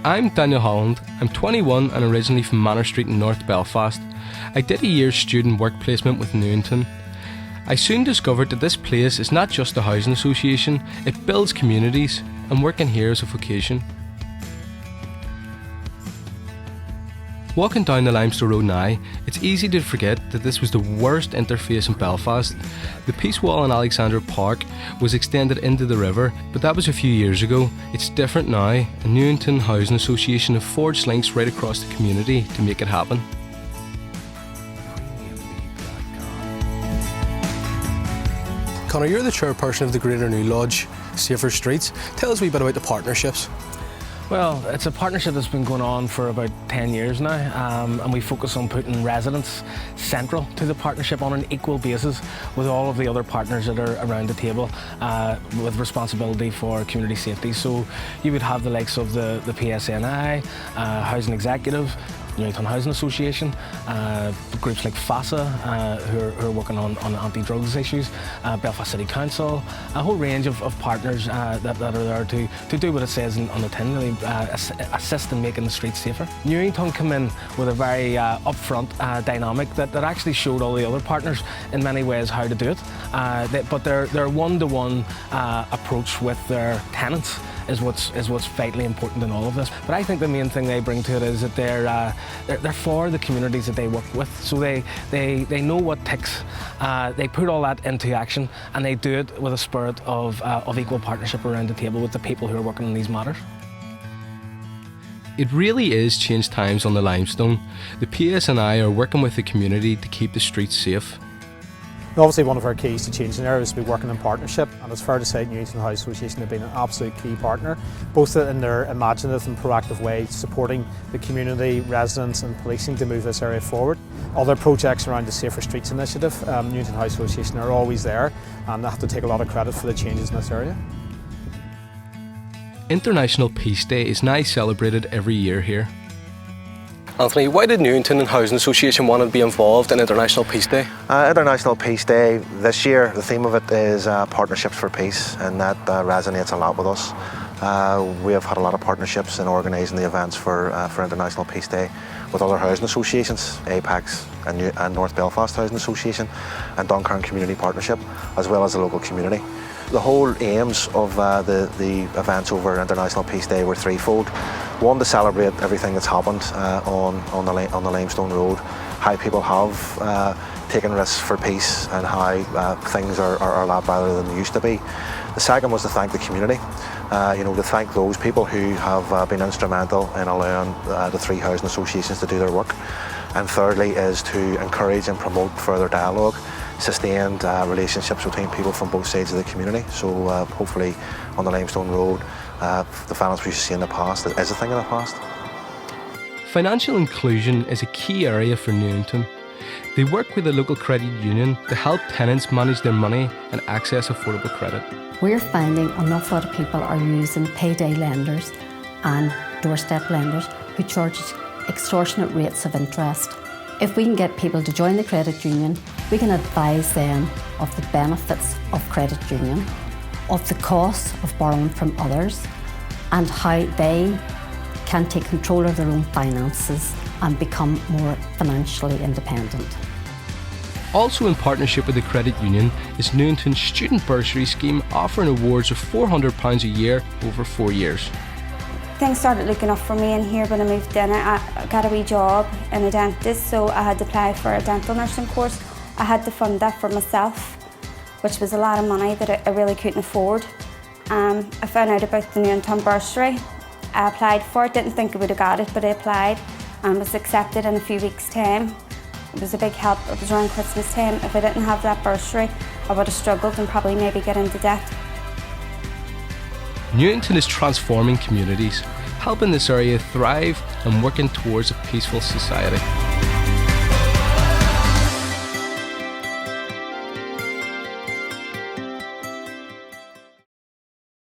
I'm Daniel Holland. I'm 21 and originally from Manor Street in North Belfast. I did a year's student work placement with Newington. I soon discovered that this place is not just a housing association, it builds communities, and working here is a vocation. Walking down the Limestone Road now, it's easy to forget that this was the worst interface in Belfast. The Peace Wall in Alexandra Park was extended into the river, but that was a few years ago. It's different now, and Newington Housing Association have forged links right across the community to make it happen. Conor, you're the chairperson of the Greater New Lodge Safer Streets. Tell us a wee bit about the partnerships. Well, it's a partnership that's been going on for about 10 years now, and we focus on putting residents central to the partnership on an equal basis with all of the other partners that are around the table with responsibility for community safety. So you would have the likes of the PSNI, Housing Executive, Newington Housing Association, groups like FASA who are working on anti-drugs issues, Belfast City Council, a whole range of partners that are there to do what it says on the tin, really assist in making the streets safer. Newington come in with a very upfront dynamic that actually showed all the other partners in many ways how to do it, but their one-to-one approach with their tenants is what's vitally important in all of this. But I think the main thing they bring to it is that they're for the communities that they work with. So they know what ticks. They put all that into action, and they do it with a spirit of equal partnership around the table with the people who are working on these matters. It really is change times on the Limestone. The PSNI are working with the community to keep the streets safe. Obviously, one of our keys to changing there is to be working in partnership, and it's fair to say Newington Housing Association have been an absolute key partner, both in their imaginative and proactive way, supporting the community, residents and policing to move this area forward. Other projects around the Safer Streets initiative, Newington Housing Association are always there, and they have to take a lot of credit for the changes in this area. International Peace Day is now celebrated every year here. Anthony, why did Newington Housing Association want to be involved in International Peace Day? International Peace Day this year, the theme of it is Partnerships for Peace, and that resonates a lot with us. We have had a lot of partnerships in organising the events for International Peace Day with other housing associations, Apex and North Belfast Housing Association and Dunkirk Community Partnership, as well as the local community. The whole aims of the events over International Peace Day were threefold. One, to celebrate everything that's happened on the Limestone Road, how people have taken risks for peace and how things are a lot better than they used to be. The second was to thank the community, to thank those people who have been instrumental in allowing the three housing associations to do their work. And thirdly is to encourage and promote further dialogue, sustained relationships between people from both sides of the community. So hopefully on the Limestone Road, the violence we used to see in the past is a thing of the past. Financial inclusion is a key area for Newington. They work with the local credit union to help tenants manage their money and access affordable credit. We're finding an awful lot of people are using payday lenders and doorstep lenders who charge extortionate rates of interest. If we can get people to join the credit union, we can advise them of the benefits of credit union, of the costs of borrowing from others, and how they can take control of their own finances and become more financially independent. Also in partnership with the credit union is Newington's student bursary scheme, offering awards of £400 a year over 4 years. Things started looking up for me in here when I moved in. I got a wee job in a dentist, so I had to apply for a dental nursing course. I had to fund that for myself, which was a lot of money that I really couldn't afford. I found out about the Newington bursary. I applied for it, didn't think I would have got it, but I applied and was accepted in a few weeks' time. It was a big help. It was around Christmas time. If I didn't have that bursary, I would have struggled and probably maybe get into debt. Newington is transforming communities, helping this area thrive and working towards a peaceful society.